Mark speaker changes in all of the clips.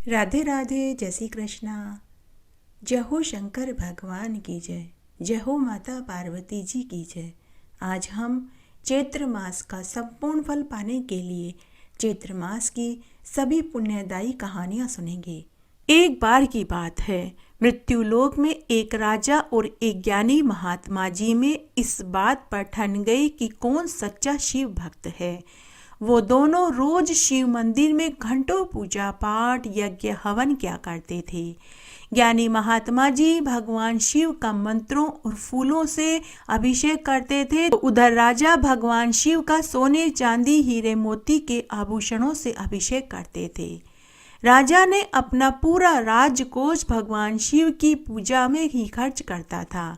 Speaker 1: राधे राधे, जय श्री कृष्णा। जय हो शंकर भगवान की जय, जय हो माता पार्वती जी की जय। आज हम चैत्र मास का संपूर्ण फल पाने के लिए चैत्र मास की सभी पुण्यदायी कहानियां सुनेंगे। एक बार की बात है, मृत्युलोक में एक राजा और एक ज्ञानी महात्मा जी में इस बात पर ठन गई कि कौन सच्चा शिव भक्त है। वो दोनों रोज शिव मंदिर में घंटों पूजा पाठ यज्ञ हवन किया करते थे। ज्ञानी महात्मा जी भगवान शिव का मंत्रों और फूलों से अभिषेक करते थे, तो उधर राजा भगवान शिव का सोने चांदी हीरे मोती के आभूषणों से अभिषेक करते थे। राजा ने अपना पूरा राजकोष भगवान शिव की पूजा में ही खर्च करता था।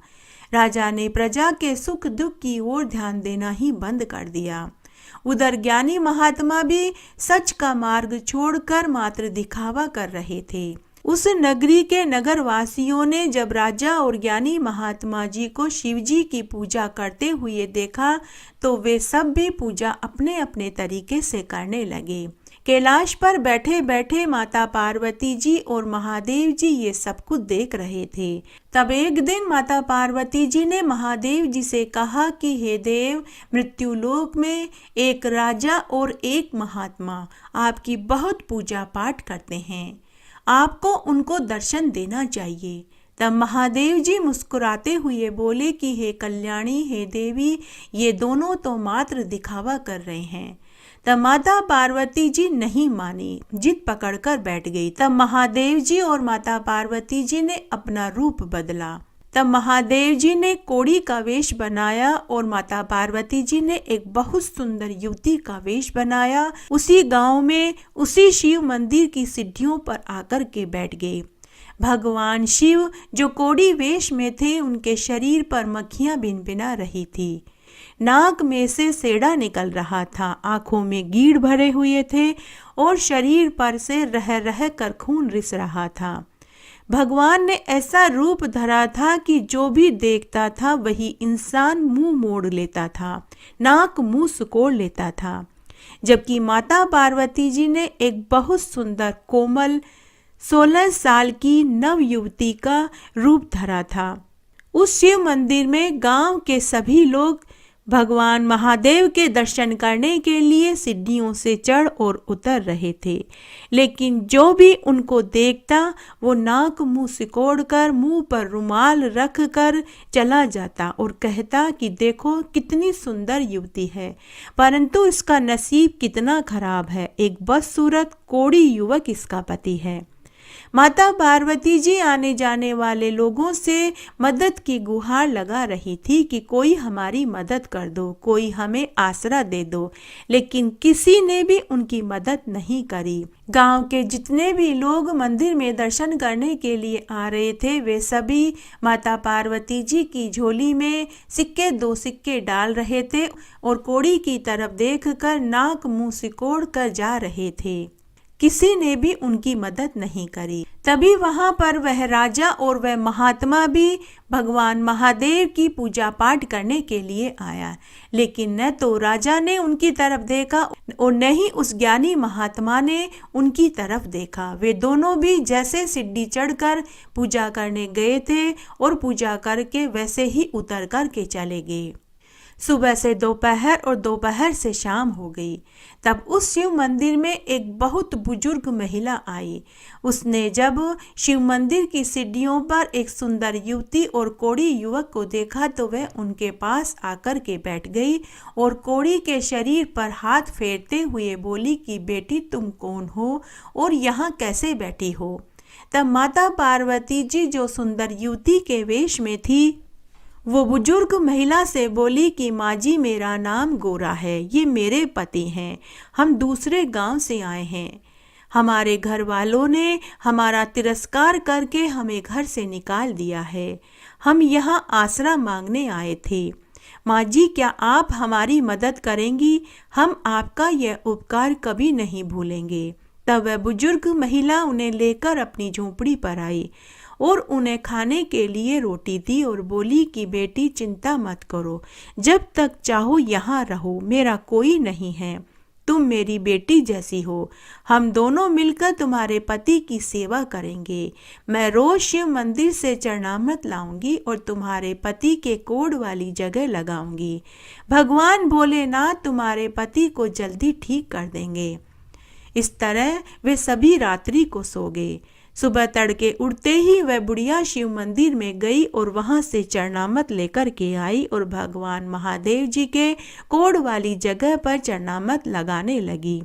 Speaker 1: राजा ने प्रजा के सुख दुख की ओर ध्यान देना ही बंद कर दिया। उधर ज्ञानी महात्मा भी सच का मार्ग छोड़कर मात्र दिखावा कर रहे थे। उस नगरी के नगरवासियों ने जब राजा और ज्ञानी महात्मा जी को शिव जी की पूजा करते हुए देखा, तो वे सब भी पूजा अपने अपने तरीके से करने लगे। कैलाश पर बैठे बैठे माता पार्वती जी और महादेव जी ये सब कुछ देख रहे थे। तब एक दिन माता पार्वती जी ने महादेव जी से कहा कि हे देव, मृत्युलोक में एक राजा और एक महात्मा आपकी बहुत पूजा पाठ करते हैं, आपको उनको दर्शन देना चाहिए। तब महादेव जी मुस्कुराते हुए बोले कि हे कल्याणी, हे देवी, ये दोनों तो मात्र दिखावा कर रहे हैं। तब माता पार्वती जी नहीं मानी, जिद पकड़कर बैठ गई। तब महादेव जी और माता पार्वती जी ने अपना रूप बदला। तब महादेव जी ने कोड़ी का वेश बनाया और माता पार्वती जी ने एक बहुत सुंदर युवती का वेश बनाया। उसी गांव में उसी शिव मंदिर की सीढ़ियों पर आकर के बैठ गए। भगवान शिव जो कोड़ी वेश में थे, उनके शरीर पर मक्खियां भिनभिना रही थी, नाक में से सेड़ा निकल रहा था, आंखों में कीड़ भरे हुए थे और शरीर पर से रह रह कर खून रिस रहा था। भगवान ने ऐसा रूप धरा था कि जो भी देखता था वही इंसान मुंह मोड़ लेता था, नाक मुंह सिकोड़ लेता था। जबकि माता पार्वती जी ने एक बहुत सुंदर कोमल 16 साल की नव युवती का रूप धरा था। उस शिव मंदिर में गांव के सभी लोग भगवान महादेव के दर्शन करने के लिए सीढ़ियों से चढ़ और उतर रहे थे, लेकिन जो भी उनको देखता वो नाक मुंह सिकोड़कर मुंह पर रुमाल रख कर चला जाता और कहता कि देखो कितनी सुंदर युवती है, परंतु इसका नसीब कितना खराब है, एक बदसूरत कोढ़ी युवक इसका पति है। माता पार्वती जी आने जाने वाले लोगों से मदद की गुहार लगा रही थी कि कोई हमारी मदद कर दो, कोई हमें आसरा दे दो, लेकिन किसी ने भी उनकी मदद नहीं करी। गांव के जितने भी लोग मंदिर में दर्शन करने के लिए आ रहे थे, वे सभी माता पार्वती जी की झोली में सिक्के 2 सिक्के डाल रहे थे और कोड़ी की तरफ देखकर नाक मुंह सिकोड़ कर जा रहे थे। किसी ने भी उनकी मदद नहीं करी। तभी वहां पर वह राजा और वह महात्मा भी भगवान महादेव की पूजा पाठ करने के लिए आया, लेकिन न तो राजा ने उनकी तरफ देखा और न ही उस ज्ञानी महात्मा ने उनकी तरफ देखा। वे दोनों भी जैसे सीढ़ी चढ़कर पूजा करने गए थे और पूजा करके वैसे ही उतर करके चले गए। सुबह से दोपहर और दोपहर से शाम हो गई। तब उस शिव मंदिर में एक बहुत बुजुर्ग महिला आई। उसने जब शिव मंदिर की सीढ़ियों पर एक सुंदर युवती और कोढ़ी युवक को देखा, तो वह उनके पास आकर के बैठ गई और कोढ़ी के शरीर पर हाथ फेरते हुए बोली कि बेटी, तुम कौन हो और यहाँ कैसे बैठी हो। तब माता पार्वती जी जो सुंदर युवती के वेश में थी, वो बुजुर्ग महिला से बोली कि माँ जी, मेरा नाम गोरा है, ये मेरे पति हैं, हम दूसरे गांव से आए हैं। हमारे घर वालों ने हमारा तिरस्कार करके हमें घर से निकाल दिया है, हम यहाँ आसरा मांगने आए थे। माँ जी, क्या आप हमारी मदद करेंगी? हम आपका यह उपकार कभी नहीं भूलेंगे। तब वह बुजुर्ग महिला उन्हें लेकर अपनी झोंपड़ी पर आई और उन्हें खाने के लिए रोटी दी और बोली कि बेटी, चिंता मत करो, जब तक चाहो यहाँ रहो, मेरा कोई नहीं है। तुम मेरी बेटी जैसी हो। हम दोनों मिलकर तुम्हारे पति की सेवा करेंगे। मैं रोज शिव मंदिर से चरणामृत लाऊंगी और तुम्हारे पति के कोढ़ वाली जगह लगाऊंगी। भगवान भोलेनाथ तुम्हारे पति को जल्दी ठीक कर देंगे। इस तरह वे सभी रात्रि को सो गए। सुबह तड़के उठते ही वह बुढ़िया शिव मंदिर में गई और वहां से चरणामृत लेकर के आई और भगवान महादेव जी के कोढ़ वाली जगह पर चरणामृत लगाने लगी।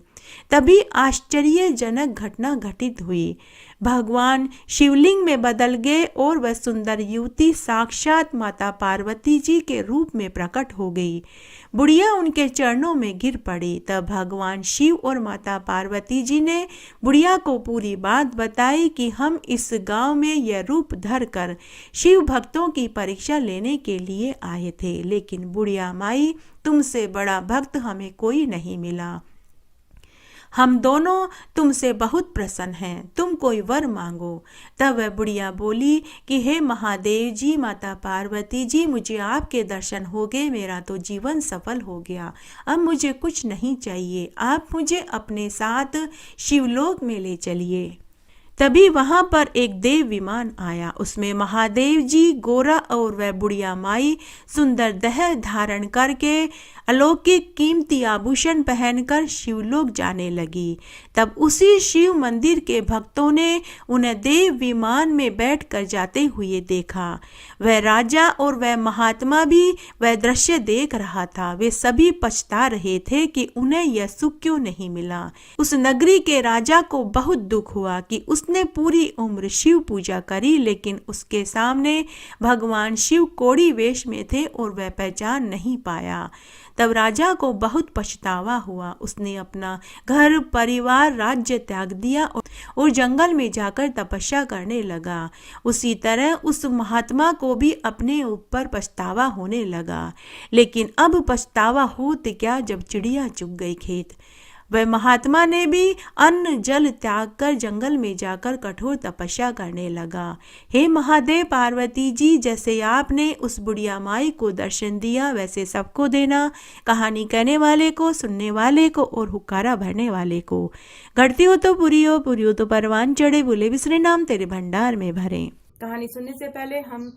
Speaker 1: तभी आश्चर्यजनक घटना घटित हुई। भगवान शिवलिंग में बदल गए और वह सुंदर युवती साक्षात माता पार्वती जी के रूप में प्रकट हो गई। बुढ़िया उनके चरणों में गिर पड़ी। तब भगवान शिव और माता पार्वती जी ने बुढ़िया को पूरी बात बताई कि हम इस गांव में यह रूप धर कर शिव भक्तों की परीक्षा लेने के लिए आए थे, लेकिन बुढ़िया माई, तुमसे बड़ा भक्त हमें कोई नहीं मिला। हम दोनों तुमसे बहुत प्रसन्न हैं, तुम कोई वर मांगो। तब वह बुढ़िया बोली कि हे महादेव जी, माता पार्वती जी, मुझे आपके दर्शन हो गए, मेरा तो जीवन सफल हो गया। अब मुझे कुछ नहीं चाहिए, आप मुझे अपने साथ शिवलोक में ले चलिए। तभी वहां पर एक देव विमान आया। उसमें महादेव जी, गोरा और वह बुढ़िया माई सुंदर देह धारण करके अलौकिक कीमती आभूषण पहनकर शिवलोक जाने लगी। तब उसी शिव मंदिर के भक्तों ने उन्हें देव विमान में बैठकर जाते हुए देखा। वह राजा और वह महात्मा भी वह दृश्य देख रहा था। वे सभी पछता रहे थे कि उन्हें यह सुख क्यों नहीं मिला। उस नगरी के राजा को बहुत दुख हुआ कि उसने पूरी उम्र शिव पूजा करी, लेकिन उसके सामने भगवान शिव कोढ़ी वेश में थे और वह पहचान नहीं पाया। तब राजा को बहुत पछतावा हुआ। उसने अपना घर परिवार राज्य त्याग दिया और जंगल में जाकर तपस्या करने लगा। उसी तरह उस महात्मा को भी अपने ऊपर पछतावा होने लगा, लेकिन अब पछतावा होते क्या जब चिड़िया चुग गई खेत। वह महात्मा ने भी अन्न जल त्याग कर जंगल में जाकर कठोर तपस्या करने लगा। हे महादेव पार्वती जी, जैसे आपने उस बुढ़िया माई को दर्शन दिया वैसे सबको देना। कहानी कहने वाले को, सुनने वाले को और हुक्कारा भरने वाले को। घटती हो तो पूरी हो तो परवान चढ़े, भूले बिसरे नाम तेरे भंडार में भरे।
Speaker 2: कहानी सुनने से पहले हम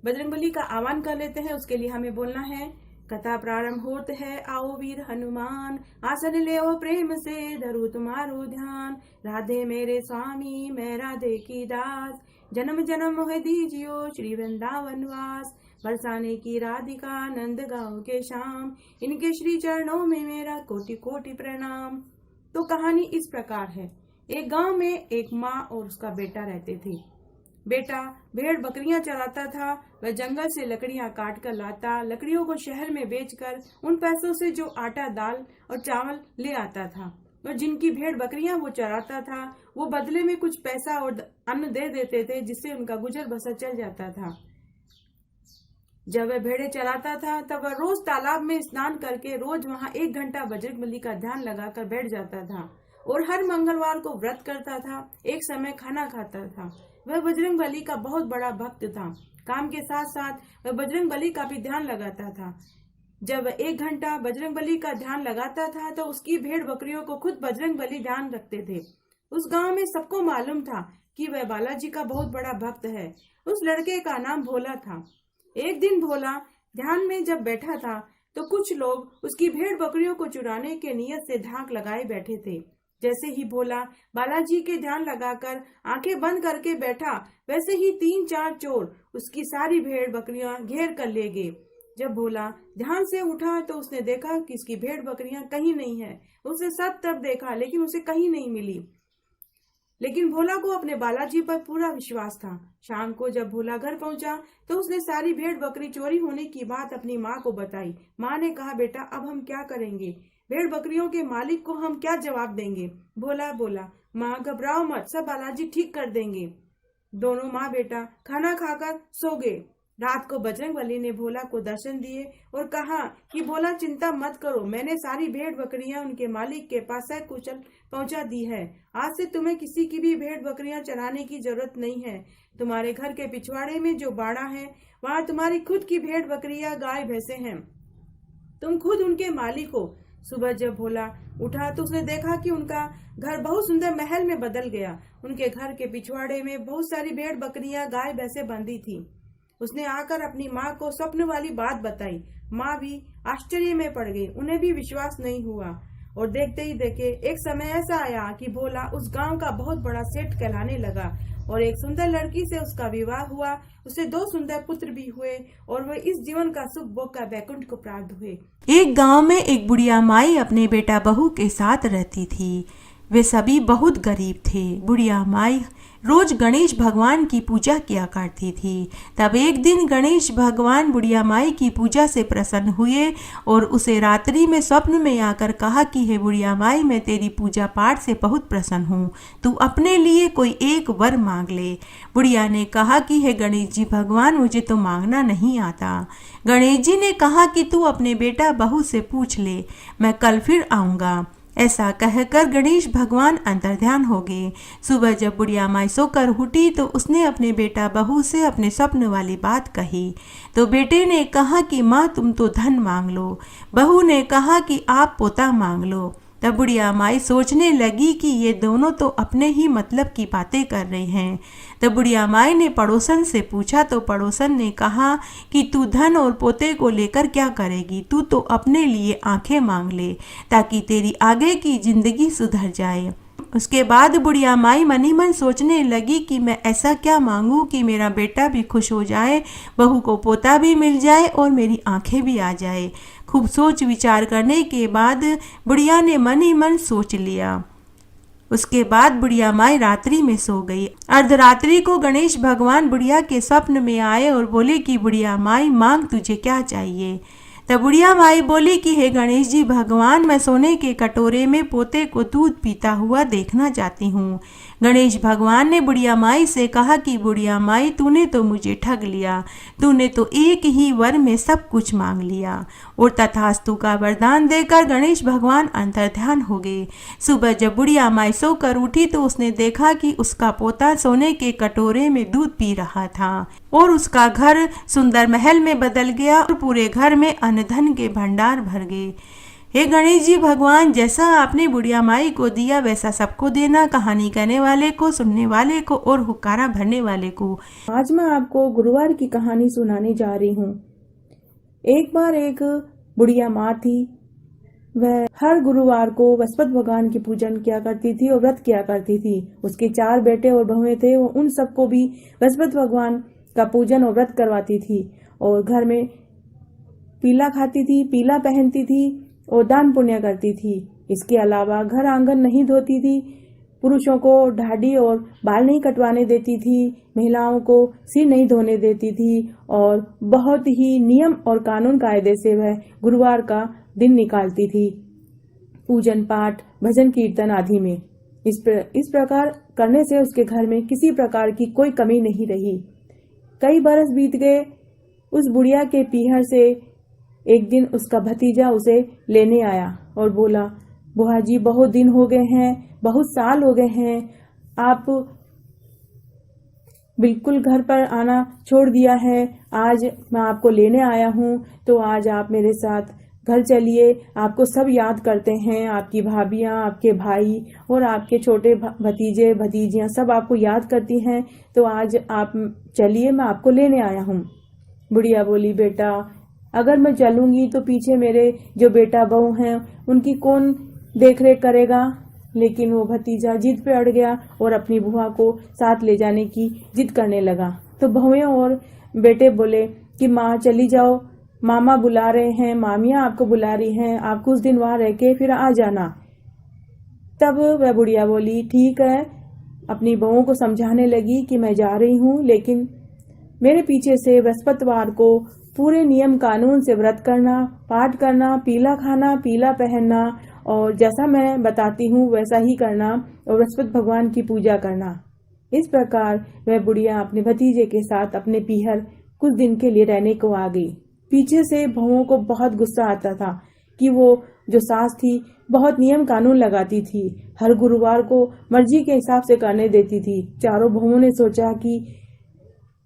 Speaker 2: बजरंगबली का आह्वान कर लेते हैं। उसके लिए हमें बोलना है, कथा प्रारंभ होत है, आओ वीर हनुमान, आसन ले ओ प्रेम से, धरू तुम्हारो ध्यान। राधे मेरे स्वामी, मैं राधे की दास, जन्म जन्म मोह दीजियो श्री वृंदावन वास। बरसाने की राधिका, नंद गाँव के श्याम, इनके श्री चरणों में मेरा कोटि कोटि प्रणाम। तो कहानी इस प्रकार है। एक गांव में एक माँ और उसका बेटा रहते थे। बेटा भेड़ बकरियां चराता था। वह जंगल से लकड़ियां काट कर लाता, लकड़ियों को शहर में बेचकर उन पैसों से जो आटा, दाल और चावल ले आता था, और जिनकी भेड़ बकरियां वो चराता था, वो बदले में कुछ पैसा और अन्न दे देते थे, जिससे उनका गुजर बसर चल जाता था। जब वह भेड़े चराता था तब वह रोज तालाब में स्नान करके रोज वहां 1 घंटा बजरंगबली का ध्यान लगाकर बैठ जाता था और हर मंगलवार को व्रत करता था। एक समय खाना खाता था। वह बजरंगबली का बहुत बड़ा भक्त था। काम के साथ साथ वह बजरंगबली का भी ध्यान लगाता था। जब वह 1 घंटा बजरंगबली का ध्यान लगाता था तो उसकी भेड़ बकरियों को खुद बजरंगबली ध्यान रखते थे। उस गांव में सबको मालूम था कि वह बालाजी का बहुत बड़ा भक्त है। उस लड़के का नाम भोला था। एक दिन भोला ध्यान में जब बैठा था तो कुछ लोग उसकी भेड़ बकरियों को चुराने के नियत से धाक लगाए बैठे थे। जैसे ही भोला बालाजी के ध्यान लगाकर आंखें बंद करके बैठा, वैसे ही 3-4 चोर उसकी सारी भेड़ बकरियां घेर कर ले गए। जब भोला ध्यान से उठा तो उसने देखा कि उसकी भेड़ बकरियां कहीं नहीं है। उसने सब तरफ देखा लेकिन उसे कहीं नहीं मिली। लेकिन भोला को अपने बालाजी पर पूरा विश्वास था। शाम को जब भोला घर पहुंचा तो उसने सारी भेड़ बकरी चोरी होने की बात अपनी माँ को बताई। माँ ने कहा, बेटा अब हम क्या करेंगे? भेड़ बकरियों के मालिक को हम क्या जवाब देंगे? भोला बोला, माँ घबराओ मत, सब बालाजी ठीक कर देंगे। दोनों माँ बेटा खाना खाकर सो गए। रात को बजरंगबली ने भोला को दर्शन दिए और कहा कि भोला चिंता मत करो, मैंने सारी भेड़ बकरियां उनके मालिक के पास सकुशल पहुंचा दी है। आज से तुम्हें किसी की भी भेड़ बकरियां चराने की जरूरत नहीं है। तुम्हारे घर के पिछवाड़े में जो बाड़ा है वहाँ तुम्हारी खुद की भेड़ बकरियां गाय भैंसे हैं। तुम खुद उनके मालिक हो। सुबह जब भोला उठा तो उसने देखा कि उनका घर बहुत सुंदर महल में बदल गया। उनके घर के पिछवाड़े में बहुत सारी भेड़ बकरियां गाय भैंसे बंधी थी। उसने आकर अपनी माँ को स्वप्न वाली बात बताई। माँ भी आश्चर्य में पड़ गई, उन्हें भी विश्वास नहीं हुआ। और देखते ही देखे एक समय ऐसा आया कि भोला उस गांव का बहुत बड़ा सेठ कहलाने लगा और एक सुंदर लड़की से उसका विवाह हुआ। उसे 2 सुंदर पुत्र भी हुए और वह इस जीवन का सुख भोग कर बैकुंठ को प्राप्त हुए।
Speaker 1: एक गांव में एक बुढ़िया माई अपने बेटा बहू के साथ रहती थी। वे सभी बहुत गरीब थे। बुढ़िया माई रोज गणेश भगवान की पूजा किया करती थी। तब एक दिन गणेश भगवान बुढ़िया माई की पूजा से प्रसन्न हुए और उसे रात्रि में स्वप्न में आकर कहा कि हे बुढ़िया माई, मैं तेरी पूजा पाठ से बहुत प्रसन्न हूँ, तू अपने लिए कोई एक वर मांग ले। बुढ़िया ने कहा कि हे गणेश जी भगवान, मुझे तो मांगना नहीं आता। गणेश जी ने कहा कि तू अपने बेटा बहू से पूछ ले, मैं कल फिर आऊँगा। ऐसा कहकर गणेश भगवान अंतर्ध्यान हो गए। सुबह जब बुढ़िया माई सोकर उठी तो उसने अपने बेटा बहू से अपने स्वप्न वाली बात कही। तो बेटे ने कहा कि माँ तुम तो धन मांग लो। बहू ने कहा कि आप पोता मांग लो। तब बुढ़िया माई सोचने लगी कि ये दोनों तो अपने ही मतलब की बातें कर रहे हैं। तब बुढ़िया माई ने पड़ोसन से पूछा तो पड़ोसन ने कहा कि तू धन और पोते को लेकर क्या करेगी, तू तो अपने लिए आंखें मांग ले ताकि तेरी आगे की जिंदगी सुधर जाए। उसके बाद बुढ़िया माई मन ही मन सोचने लगी कि मैं ऐसा क्या मांगूं कि मेरा बेटा भी खुश हो जाए, बहू को पोता भी मिल जाए और मेरी आंखें भी आ जाए। खूब सोच विचार करने के बाद बुढ़िया ने मन ही मन सोच लिया। उसके बाद बुढ़िया माई रात्रि में सो गई। अर्धरात्रि को गणेश भगवान बुढ़िया के स्वप्न में आए और बोले कि बुढ़िया माई मांग, तुझे क्या चाहिए। तब बुढ़िया माई बोली कि हे गणेश जी भगवान, मैं सोने के कटोरे में पोते को दूध पीता हुआ देखना चाहती हूँ। गणेश भगवान ने बुढ़िया माई से कहा कि बुढ़िया माई, तूने तो मुझे ठग लिया, तूने तो एक ही वर में सब कुछ मांग लिया। और तथास्तु का वरदान देकर गणेश भगवान अंतर्ध्यान हो गए। सुबह जब बुढ़िया माई सोकर उठी तो उसने देखा कि उसका पोता सोने के कटोरे में दूध पी रहा था और उसका घर सुंदर महल में बदल गया और पूरे घर में अन्न धन के भंडार भर गए। हे गणेश जी भगवान, जैसा आपने बुढ़िया माई को दिया वैसा सबको देना, कहानी कहने वाले को, सुनने वाले को और हुक्कारा भरने वाले को।
Speaker 2: आज मैं आपको गुरुवार की कहानी सुनाने जा रही हूँ। एक बार एक बुढ़िया माँ थी। वह हर गुरुवार को बृहस्पति भगवान की पूजन किया करती थी और व्रत किया करती थी। उसके 4 बेटे और बहुएं थे। वो उन सबको भी बृहस्पति भगवान का पूजन और व्रत करवाती थी और घर में पीला खाती थी, पीला पहनती थी और दान पुण्य करती थी। इसके अलावा घर आंगन नहीं धोती थी, पुरुषों को ढाडी और बाल नहीं कटवाने देती थी, महिलाओं को सिर नहीं धोने देती थी और बहुत ही नियम और कानून कायदे से वह गुरुवार का दिन निकालती थी पूजन पाठ, भजन कीर्तन आदि में। इस प्रकार करने से उसके घर में किसी प्रकार की कोई कमी नहीं रही। कई बरस बीत गए। उस बुढ़िया के पीहर से एक दिन उसका भतीजा उसे लेने आया और बोला, बुआ जी बहुत दिन हो गए हैं, बहुत साल हो गए हैं, आप बिल्कुल घर पर आना छोड़ दिया है। आज मैं आपको लेने आया हूँ, तो आज आप मेरे साथ घर चलिए। आपको सब याद करते हैं, आपकी भाभियाँ, आपके भाई और आपके छोटे भतीजे भतीजियाँ सब आपको याद करती हैं। तो आज आप चलिए, मैं आपको लेने आया हूँ। बुढ़िया बोली, बेटा अगर मैं चलूंगी तो पीछे मेरे जो बेटा बहू हैं उनकी कौन देख रेख करेगा। लेकिन वो भतीजा जिद पे अड़ गया और अपनी बुआ को साथ ले जाने की जिद करने लगा। तो बहुएं और बेटे बोले कि माँ चली जाओ, मामा बुला रहे हैं, मामियाँ आपको बुला रही हैं, आप कुछ दिन वहां रह के फिर आ जाना। तब वह बुढ़िया बोली, ठीक है। अपनी बहुओं को समझाने लगी कि मैं जा रही हूँ, लेकिन मेरे पीछे से बृहस्पतिवार को पूरे नियम कानून से व्रत करना, पाठ करना, पीला खाना, पीला पहनना और जैसा मैं बताती हूँ वैसा ही करना और बृहस्पति भगवान की पूजा करना। इस प्रकार वह बुढ़िया अपने भतीजे के साथ अपने पीहर कुछ दिन के लिए रहने को आ गई। पीछे से बहुओं को बहुत गुस्सा आता था कि वो जो सास थी बहुत नियम कानून लगाती थी, हर गुरुवार को मर्जी के हिसाब से करने देती थी। चारों बहुओं ने सोचा कि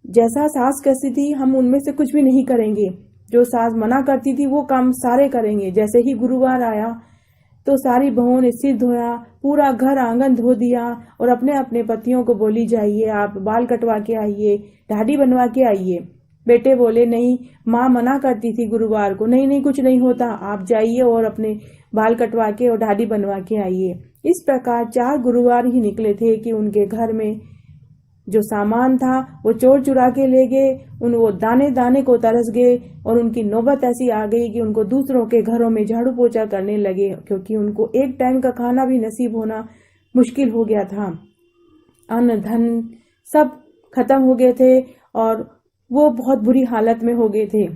Speaker 2: जैसा सास कहती थी हम उनमें से कुछ भी नहीं करेंगे, जो सास मना करती थी वो काम सारे करेंगे। जैसे ही गुरुवार आया तो सारी बहुओं ने सिर धोया, पूरा घर आंगन धो दिया और अपने अपने पतियों को बोली, जाइए आप बाल कटवा के आइए, दाढ़ी बनवा के आइए। बेटे बोले, नहीं, माँ मना करती थी गुरुवार को, नहीं नहीं कुछ नहीं होता, आप जाइए और अपने बाल कटवा के और दाढ़ी बनवा के आइए। इस प्रकार 4 गुरुवार ही निकले थे कि उनके घर में जो सामान था वो चोर चुरा के ले गए, वो दाने दाने को तरस गए और उनकी नौबत ऐसी आ गई कि उनको दूसरों के घरों में झाड़ू पोछा करने लगे, क्योंकि उनको एक टाइम का खाना भी नसीब होना मुश्किल हो गया था। अन्न धन सब खत्म हो गए थे और वो बहुत बुरी हालत में हो गए थे।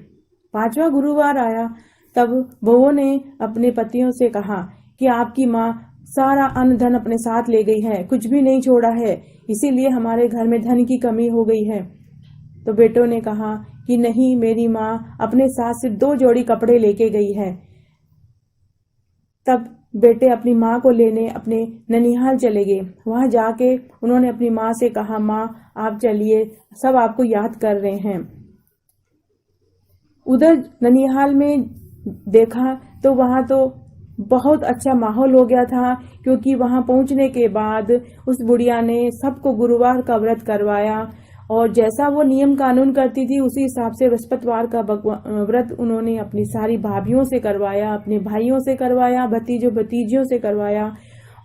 Speaker 2: 5वां गुरुवार आया, तब बहुओं ने अपने पतियों से कहा कि आपकी माँ सारा अन्न धन अपने साथ ले गई है, कुछ भी नहीं छोड़ा है, इसीलिए हमारे घर में धन की कमी हो गई है। तो बेटों ने कहा कि नहीं, मेरी माँ अपने साथ सिर्फ 2 जोड़ी कपड़े लेके गई है। तब बेटे अपनी माँ को लेने अपने ननिहाल चले गए। वहां जाके उन्होंने अपनी माँ से कहा, माँ आप चलिए, सब आपको याद कर रहे हैं। उधर ननिहाल में देखा तो वहां तो बहुत अच्छा माहौल हो गया था, क्योंकि वहां पहुंचने के बाद उस बुढ़िया ने सबको गुरुवार का व्रत करवाया और जैसा वो नियम कानून करती थी उसी हिसाब से बृहस्पतिवार का व्रत उन्होंने अपनी सारी भाभियों से करवाया, अपने भाइयों से करवाया, भतीजों भतीजियों से करवाया।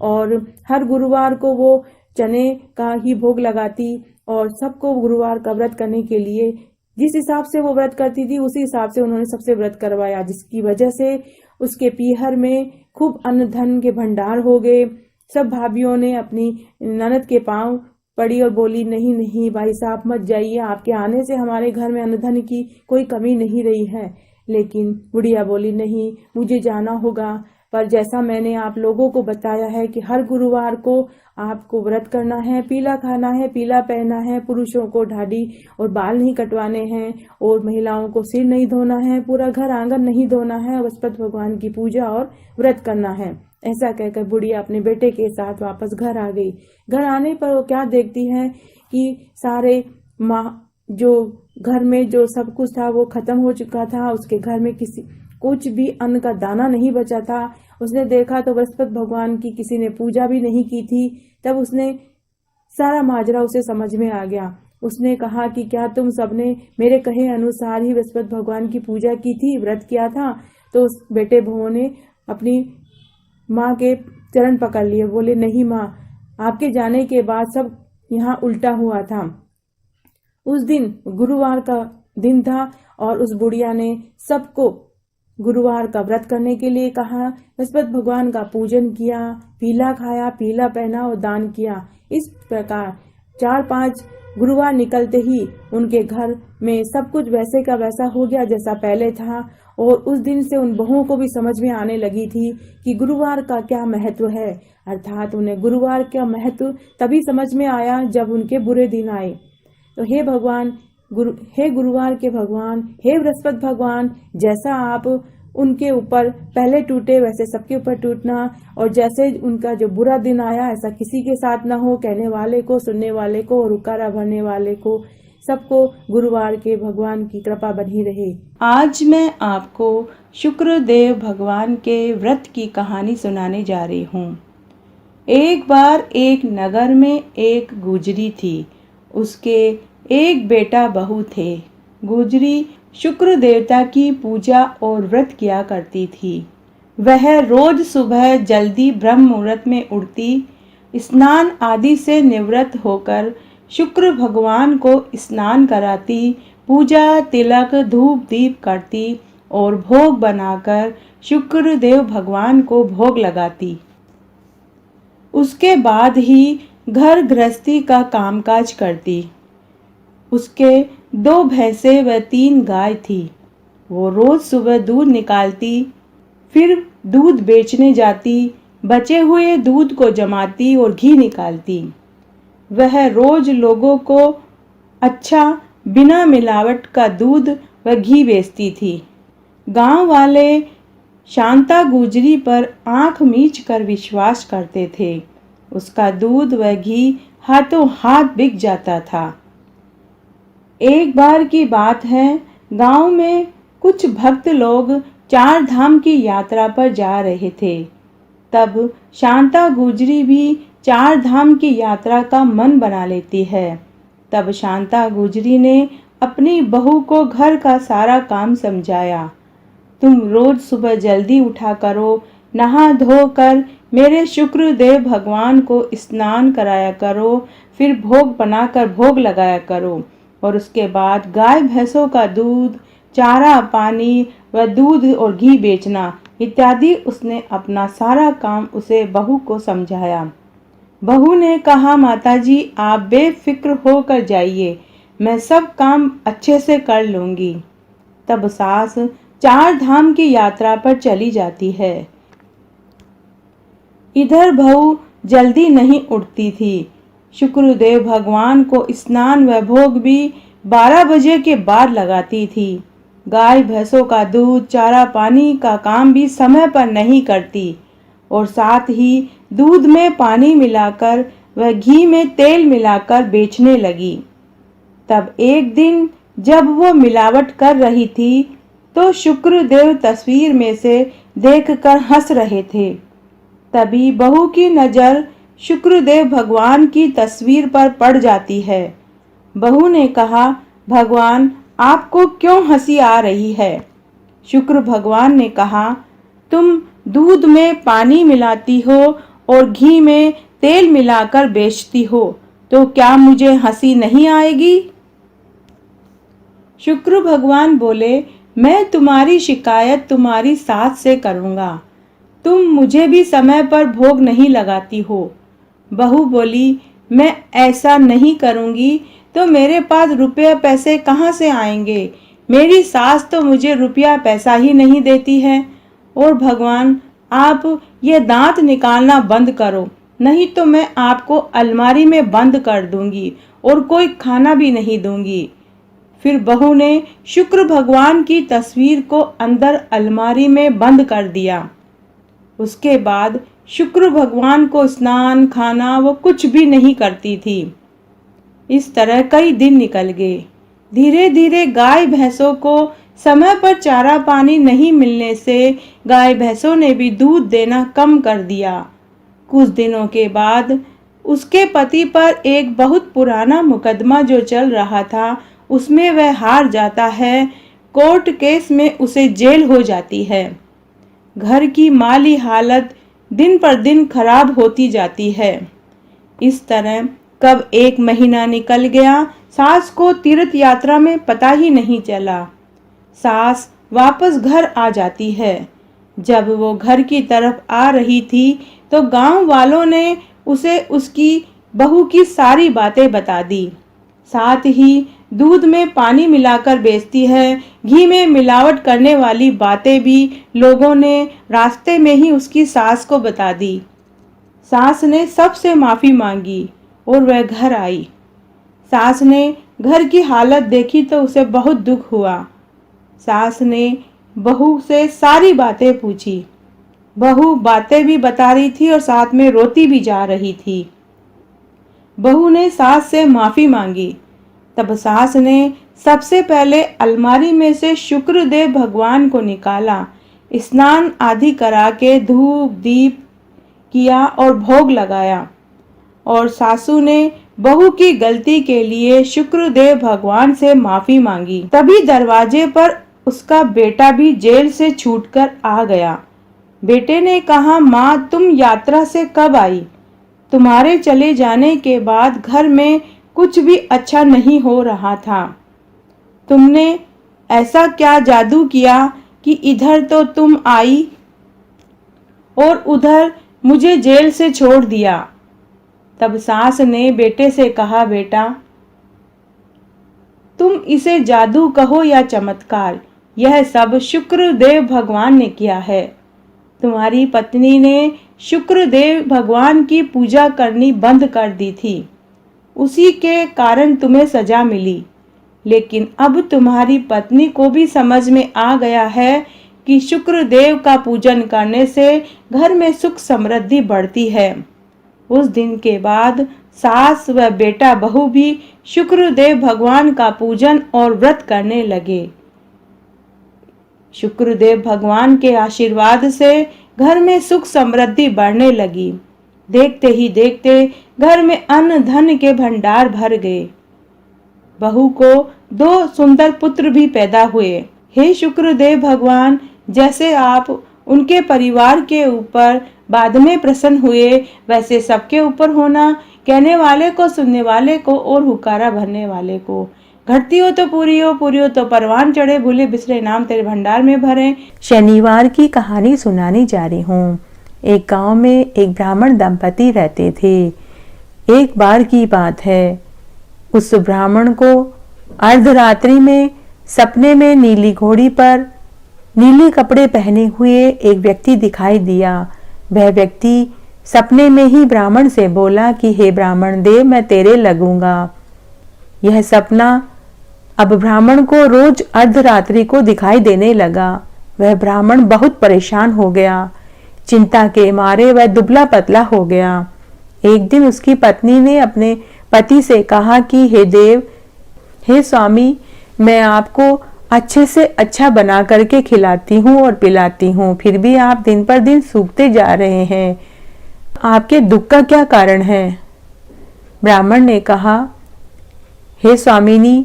Speaker 2: और हर गुरुवार को वो चने का ही भोग लगाती और सबको गुरुवार का व्रत करने के लिए जिस हिसाब से वो व्रत करती थी उसी हिसाब से उन्होंने सबसे व्रत करवाया, जिसकी वजह से उसके पीहर में खूब अन्न धन के भंडार हो गए। सब भाभियों ने अपनी ननद के पांव पड़ी और बोली, नहीं नहीं भाई साहब मत जाइए, आपके आने से हमारे घर में अन्न धन की कोई कमी नहीं रही है। लेकिन बुढ़िया बोली, नहीं मुझे जाना होगा, पर जैसा मैंने आप लोगों को बताया है कि हर गुरुवार को आपको व्रत करना है, पीला खाना है, पीला पहनना है, पुरुषों को ढाडी और बाल नहीं कटवाने हैं और महिलाओं को सिर नहीं धोना है, पूरा घर आंगन नहीं धोना है, बृहस्पति भगवान की पूजा और व्रत करना है। ऐसा कहकर बुढ़िया अपने बेटे के साथ वापस घर आ गई। घर आने पर वो क्या देखती है कि सारे जो घर में जो सब कुछ था वो खत्म हो चुका था, उसके घर में कुछ भी अन्न का दाना नहीं बचा था। उसने देखा तो बृहस्पति भगवान की किसी ने पूजा भी नहीं की थी। तब उसने सारा माजरा उसे समझ में आ गया। उसने कहा कि क्या तुम सबने मेरे कहे अनुसार ही बृहस्पति भगवान की पूजा की थी, व्रत किया था? तो उस बेटे बहुओं ने अपनी माँ के चरण पकड़ लिए, बोले नहीं माँ, आपके जाने के बाद सब यहाँ उल्टा हुआ था। उस दिन गुरुवार का दिन था और उस बुढ़िया ने सबको गुरुवार का व्रत करने के लिए कहा, बृहस्पति भगवान का पूजन किया, पीला खाया, पीला पहना और दान किया। इस प्रकार 4-5 गुरुवार निकलते ही उनके घर में सब कुछ वैसे का वैसा हो गया जैसा पहले था। और उस दिन से उन बहुओं को भी समझ में आने लगी थी कि गुरुवार का क्या महत्व है। अर्थात उन्हें गुरुवार का महत्व तभी समझ में आया जब उनके बुरे दिन आए। तो हे भगवान, हे गुरुवार के भगवान, हे बृहस्पति भगवान, जैसा आप उनके ऊपर पहले टूटे वैसे सबके ऊपर टूटना, और जैसे उनका जो बुरा दिन आया ऐसा किसी के साथ ना हो। कहने वाले को, सुनने वाले को और उकारा भरने वाले को, सबको गुरुवार के भगवान की कृपा बनी रहे।
Speaker 1: आज मैं आपको शुक्रदेव भगवान के व्रत की कहानी सुनाने जा रही हूँ। एक बार एक नगर में एक गुजरी थी। उसके एक बेटा बहू थे। गुजरी शुक्र देवता की पूजा और व्रत किया करती थी। वह रोज सुबह जल्दी ब्रह्म मुहूर्त में उठती, स्नान आदि से निवृत्त होकर शुक्र भगवान को स्नान कराती, पूजा तिलक धूप दीप करती और भोग बनाकर शुक्र देव भगवान को भोग लगाती। उसके बाद ही घर गृहस्थी का कामकाज करती। उसके 2 भैंसे व 3 गाय थी। वो रोज सुबह दूध निकालती, फिर दूध बेचने जाती, बचे हुए दूध को जमाती और घी निकालती। वह रोज लोगों को अच्छा बिना मिलावट का दूध व घी बेचती थी। गांव वाले शांता गुजरी पर आंख मीच कर विश्वास करते थे। उसका दूध व घी हाथों हाथ बिक जाता था। एक बार की बात है, गांव में कुछ भक्त लोग 4 धाम की यात्रा पर जा रहे थे।
Speaker 2: तब शांता गुजरी भी 4 धाम की यात्रा का मन बना लेती है। तब शांता गुजरी ने अपनी बहू को घर का सारा काम समझाया। तुम रोज सुबह जल्दी उठा करो, नहा धोकर मेरे शुक्रदेव भगवान को स्नान कराया करो, फिर भोग बनाकर भोग लगाया करो और उसके बाद गाय भैंसों का दूध, चारा पानी व दूध और घी बेचना इत्यादि उसने अपना सारा काम उसे बहू को समझाया। बहू ने कहा, माताजी आप बेफिक्र होकर जाइए, मैं सब काम अच्छे से कर लूंगी। तब सास 4 धाम की यात्रा पर चली जाती है। इधर बहू जल्दी नहीं उठती थी। शुक्रदेव भगवान को स्नान व भोग भी 12 बजे के बाद लगाती थी। गाय भैंसों का दूध, चारा पानी का काम भी समय पर नहीं करती और साथ ही दूध में पानी मिलाकर व घी में तेल मिलाकर बेचने लगी। तब एक दिन जब वो मिलावट कर रही थी तो शुक्रदेव तस्वीर में से देखकर हंस रहे थे। तभी बहू की नजर शुक्रदेव भगवान की तस्वीर पर पड़ जाती है। बहू ने कहा, भगवान आपको क्यों हंसी आ रही है? शुक्र भगवान ने कहा, तुम दूध में पानी मिलाती हो और घी में तेल मिलाकर बेचती हो, तो क्या मुझे हंसी नहीं आएगी? शुक्र भगवान बोले, मैं तुम्हारी शिकायत तुम्हारी सास से करूंगा। तुम मुझे भी समय पर भोग नहीं लगाती हो। बहू बोली, मैं ऐसा नहीं करूंगी तो मेरे पास रुपया पैसे कहाँ से आएंगे? मेरी सास तो मुझे रुपया पैसा ही नहीं देती है। और भगवान आप ये दांत निकालना बंद करो, नहीं तो मैं आपको अलमारी में बंद कर दूंगी और कोई खाना भी नहीं दूंगी। फिर बहू ने शुक्र भगवान की तस्वीर को अंदर अलमारी में बंद कर दिया। उसके बाद शुक्र भगवान को स्नान खाना वो कुछ भी नहीं करती थी। इस तरह कई दिन निकल गए। धीरे धीरे गाय भैंसों को समय पर चारा पानी नहीं मिलने से गाय भैंसों ने भी दूध देना कम कर दिया। कुछ दिनों के बाद उसके पति पर एक बहुत पुराना मुकदमा जो चल रहा था उसमें वह हार जाता है। कोर्ट केस में उसे जेल हो जाती है। घर की माली हालत दिन पर दिन खराब होती जाती है। इस तरह कब 1 महीना निकल गया, सास को तीर्थ यात्रा में पता ही नहीं चला। सास वापस घर आ जाती है। जब वो घर की तरफ आ रही थी तो गांव वालों ने उसे उसकी बहू की सारी बातें बता दी। साथ ही दूध में पानी मिलाकर बेचती है, घी में मिलावट करने वाली बातें भी लोगों ने रास्ते में ही उसकी सास को बता दी। सास ने सबसे माफ़ी मांगी और वह घर आई। सास ने घर की हालत देखी तो उसे बहुत दुख हुआ। सास ने बहू से सारी बातें पूछी। बहू बातें भी बता रही थी और साथ में रोती भी जा रही थी। बहू ने सास से माफ़ी मांगी। तब सास ने सबसे पहले अलमारी में से शुक्रदेव भगवान को निकाला, स्नान आदि करा के धूप दीप किया और भोग लगाया। और सासू ने बहू की गलती के लिए शुक्रदेव भगवान से माफ़ी मांगी। तभी दरवाजे पर उसका बेटा भी जेल से छूटकर आ गया। बेटे ने कहा, माँ तुम यात्रा से कब आई? तुम्हारे चले जाने के बाद घर में कुछ भी अच्छा नहीं हो रहा था। तुमने ऐसा क्या जादू किया कि इधर तो तुम आई और उधर मुझे जेल से छोड़ दिया? तब सास ने बेटे से कहा, बेटा तुम इसे जादू कहो या चमत्कार, यह सब शुक्रदेव भगवान ने किया है। तुम्हारी पत्नी ने शुक्रदेव भगवान की पूजा करनी बंद कर दी थी, उसी के कारण तुम्हें सजा मिली। लेकिन अब तुम्हारी पत्नी को भी समझ में आ गया है कि शुक्रदेव का पूजन करने से घर में सुख समृद्धि बढ़ती है। उस दिन के बाद सास व बेटा बहू भी शुक्रदेव भगवान का पूजन और व्रत करने लगे। शुक्रदेव भगवान के आशीर्वाद से घर में सुख समृद्धि बढ़ने लगी। देखते ही देखते घर में अन्न धन के भंडार भर गए। बहू को 2 सुंदर पुत्र भी पैदा हुए। हे शुक्रदेव भगवान, जैसे आप उनके परिवार के ऊपर बाद में प्रसन्न हुए, वैसे सबके ऊपर होना, कहने वाले को, सुनने वाले को और हुकारा भरने वाले को। घटती हो तो पूरी हो तो परवान चढ़े, भूले बिसरे नाम तेरे भंडार में भरे।
Speaker 1: शनिवार की कहानी सुनाने जा रही हूँ। एक गांव में एक ब्राह्मण दंपति रहते थे। एक बार की बात है, उस ब्राह्मण को अर्धरात्रि में सपने में नीली घोड़ी पर नीले कपड़े पहने हुए एक व्यक्ति दिखाई दिया। वह व्यक्ति सपने में ही ब्राह्मण से बोला कि हे ब्राह्मण देव, मैं तेरे लगूंगा। यह सपना अब ब्राह्मण को रोज अर्धरात्रि को दिखाई देने लगा। वह ब्राह्मण बहुत परेशान हो गया। चिंता के मारे वह दुबला पतला हो गया। एक दिन उसकी पत्नी ने अपने पति से कहा कि हे देव, हे स्वामी, मैं आपको अच्छे से अच्छा बना करके खिलाती हूँ और पिलाती हूँ, फिर भी आप दिन पर दिन सूखते जा रहे हैं। आपके दुख का क्या कारण है? ब्राह्मण ने कहा, हे स्वामिनी,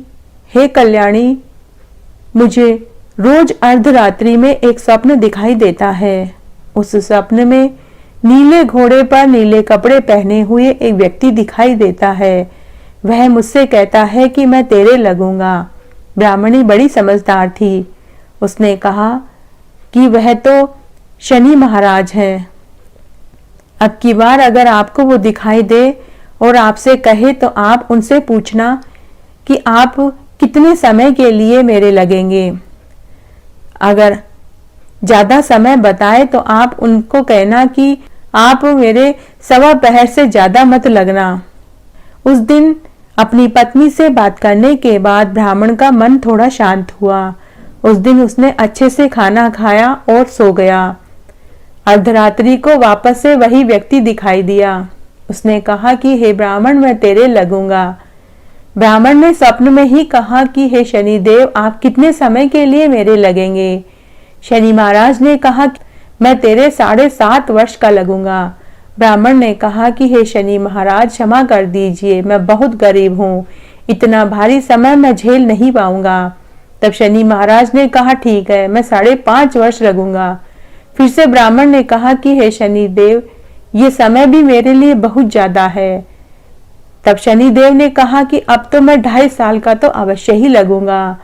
Speaker 1: हे कल्याणी, मुझे रोज अर्धरात्रि में एक स्वप्न दिखाई देता है। उस स्वप्न में नीले घोड़े पर नीले कपड़े पहने हुए एक व्यक्ति दिखाई देता है। वह मुझसे कहता है कि मैं तेरे लगूंगा। ब्राह्मणी बड़ी समझदार थी। उसने कहा कि वह तो शनि महाराज हैं। अब की बार अगर आपको वो दिखाई दे और आपसे कहे तो आप उनसे पूछना कि आप कितने समय के लिए मेरे लगेंगे। अगर ज्यादा समय बताए तो आप उनको कहना कि आप मेरे 1.25 पहर से ज्यादा मत लगना। उस दिन अपनी पत्नी से बात करने के बाद ब्राह्मण का मन थोड़ा शांत हुआ। उस दिन उसने अच्छे से खाना खाया और सो गया। अर्धरात्रि को वापस से वही व्यक्ति दिखाई दिया। उसने कहा कि हे ब्राह्मण, मैं तेरे लगूंगा। ब्राह्मण ने स्वप्न में ही कहा कि हे शनिदेव, आप कितने समय के लिए मेरे लगेंगे? शनि महाराज ने कहा कि मैं तेरे 7.5 वर्ष का लगूंगा। ब्राह्मण ने कहा कि हे शनि महाराज, क्षमा कर दीजिए, मैं बहुत गरीब हूँ, इतना भारी समय मैं झेल नहीं पाऊंगा। तब शनि महाराज ने कहा ठीक है, मैं 5.5 वर्ष लगूंगा। फिर से ब्राह्मण ने कहा कि हे शनि देव, ये समय भी मेरे लिए बहुत ज्यादा है। तब शनि देव ने कहा कि अब तो मैं 2.5 साल का तो अवश्य ही लगूंगा।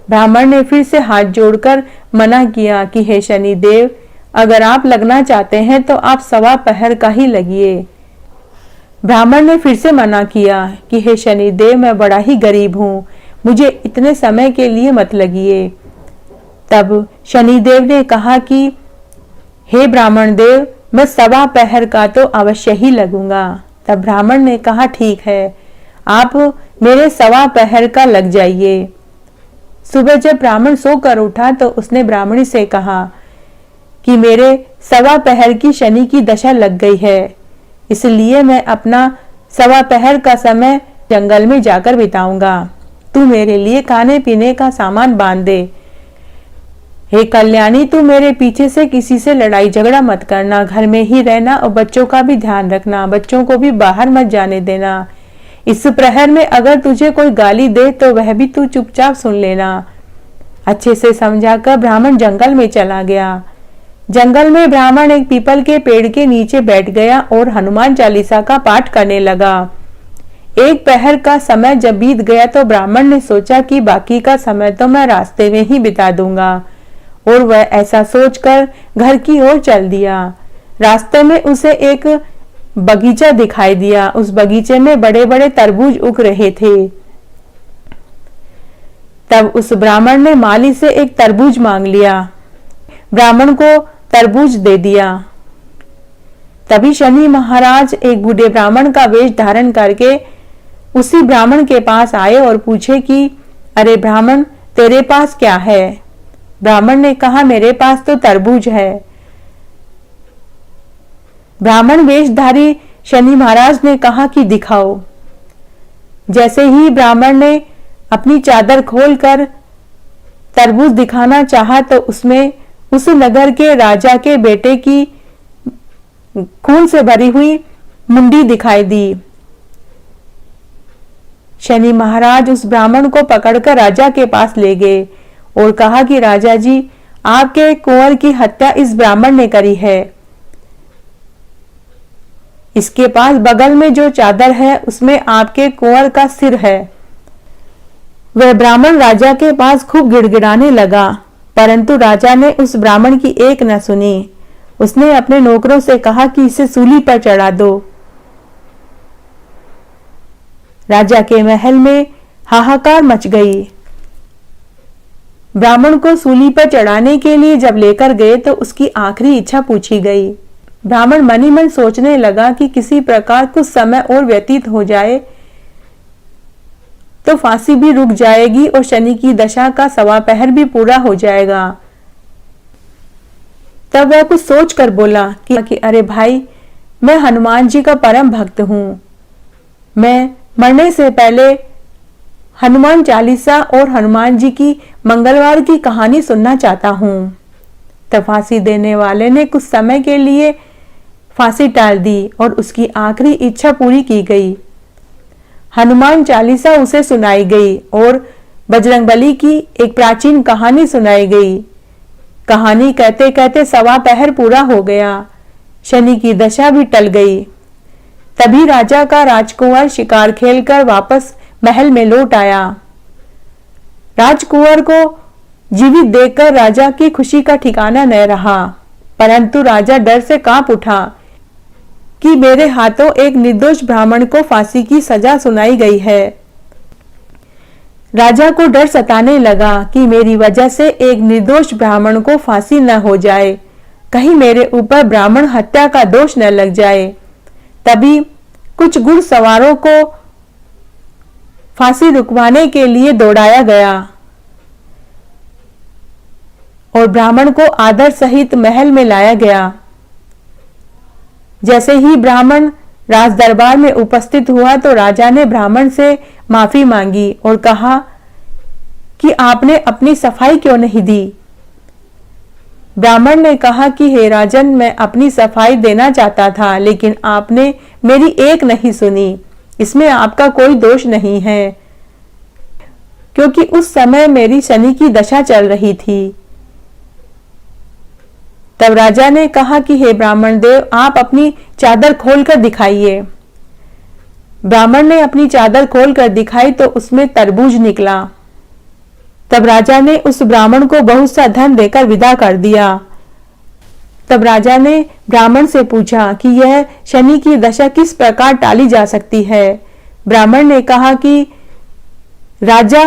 Speaker 1: ब्राह्मण ने फिर से हाथ जोड़कर मना किया कि हे शनि देव, अगर आप लगना चाहते हैं तो आप 1.25 पहर का ही लगिए। ब्राह्मण ने फिर से मना किया कि हे शनि देव, मैं बड़ा ही गरीब हूँ, मुझे इतने समय के लिए मत लगिए। तब शनि देव ने कहा कि हे ब्राह्मण देव, मैं 1.25 पहर का तो अवश्य ही लगूंगा। तब ब्राह्मण ने कहा ठीक है, आप मेरे 1.25 पहर का लग जाइए। सुबह जब ब्राह्मण सोकर उठा तो उसने ब्राह्मणी से कहा कि मेरे 1.25 पहर की शनि की दशा लग गई है, इसलिए मैं अपना 1.25 पहर का समय जंगल में जाकर बिताऊंगा। तू मेरे लिए खाने पीने का सामान बांध दे। हे कल्याणी, तू मेरे पीछे से किसी से लड़ाई झगड़ा मत करना, घर में ही रहना और बच्चों का भी ध्यान रखना, बच्चों को भी बाहर मत जाने देना। इस प्रहर में अगर तुझे कोई गाली दे तो वह भी तू चुपचाप सुन लेना। अच्छे से समझाकर ब्राह्मण जंगल में चला गया। जंगल में ब्राह्मण एक पीपल के पेड़ के नीचे बैठ गया और हनुमान चालीसा का पाठ करने लगा। 1 पहर का समय जब बीत गया तो ब्राह्मण ने सोचा कि बाकी का समय तो मैं रास्ते में ही बिता दूंगा, और वह ऐसा सोचकर घर की ओर चल दिया। रास्ते में उसे एक बगीचा दिखाई दिया। उस बगीचे में बड़े बड़े तरबूज उग रहे थे। तब उस ब्राह्मण ने माली से एक तरबूज मांग लिया। ब्राह्मण को तरबूज दे दिया। तभी शनि महाराज एक बूढ़े ब्राह्मण का वेश धारण करके उसी ब्राह्मण के पास आए और पूछे कि अरे ब्राह्मण, तेरे पास क्या है? ब्राह्मण ने कहा मेरे पास तो तरबूज है। ब्राह्मण वेशधारी शनि महाराज ने कहा कि दिखाओ। जैसे ही ब्राह्मण ने अपनी चादर खोलकर तरबूज दिखाना चाहा तो उसमें उस नगर के राजा के बेटे की खून से भरी हुई मुंडी दिखाई दी। शनि महाराज उस ब्राह्मण को पकड़कर राजा के पास ले गए और कहा कि राजा जी, आपके कुंवर की हत्या इस ब्राह्मण ने करी है। इसके पास बगल में जो चादर है उसमें आपके कुंवर का सिर है। वह ब्राह्मण राजा के पास खूब गिड़गिड़ाने लगा, परंतु राजा ने उस ब्राह्मण की एक न सुनी। उसने अपने नौकरों से कहा कि इसे सूली पर चढ़ा दो। राजा के महल में हाहाकार मच गई। ब्राह्मण को सूली पर चढ़ाने के लिए जब लेकर गए तो उसकी आखिरी इच्छा पूछी गई। ब्राह्मण मन ही मन सोचने लगा कि किसी प्रकार कुछ समय और व्यतीत हो जाए तो फांसी भी रुक जाएगी और शनि की दशा का सवा पहर भी पूरा हो जाएगा। तब वह कुछ सोच कर बोला कि अरे भाई, मैं हनुमान जी का परम भक्त हूं। मैं मरने से पहले हनुमान चालीसा और हनुमान जी की मंगलवार की कहानी सुनना चाहता हूं। तब फांसी देने वाले ने कुछ समय के लिए फांसी टाल दी और उसकी आखिरी इच्छा पूरी की गई। हनुमान चालीसा उसे सुनाई गई और बजरंगबली की एक प्राचीन कहानी सुनाई गई। कहानी कहते कहते सवा पहर पूरा हो गया। शनि की दशा भी टल गई। तभी राजा का राजकुंवर शिकार खेलकर वापस महल में लौट आया। राजकुंवर को जीवित देखकर राजा की खुशी का ठिकाना न रहा, परंतु राजा डर से कांप उठा कि मेरे हाथों एक निर्दोष ब्राह्मण को फांसी की सजा सुनाई गई है। राजा को डर सताने लगा कि मेरी वजह से एक निर्दोष ब्राह्मण को फांसी न हो जाए, कहीं मेरे ऊपर ब्राह्मण हत्या का दोष न लग जाए। तभी कुछ घुड़सवारों को फांसी रुकवाने के लिए दौड़ाया गया और ब्राह्मण को आदर सहित महल में लाया गया। जैसे ही ब्राह्मण राज दरबार में उपस्थित हुआ तो राजा ने ब्राह्मण से माफी मांगी और कहा कि आपने अपनी सफाई क्यों नहीं दी। ब्राह्मण ने कहा कि हे राजन, मैं अपनी सफाई देना चाहता था, लेकिन आपने मेरी एक नहीं सुनी। इसमें आपका कोई दोष नहीं है, क्योंकि उस समय मेरी शनि की दशा चल रही थी। तब राजा ने कहा कि हे ब्राह्मण देव, आप अपनी चादर खोलकर दिखाइए। ब्राह्मण ने अपनी चादर खोलकर दिखाई तो उसमें तरबूज निकला। तब राजा ने उस ब्राह्मण को बहुत सा धन देकर विदा कर दिया। तब राजा ने ब्राह्मण से पूछा कि यह शनि की दशा किस प्रकार टाली जा सकती है। ब्राह्मण ने कहा कि राजा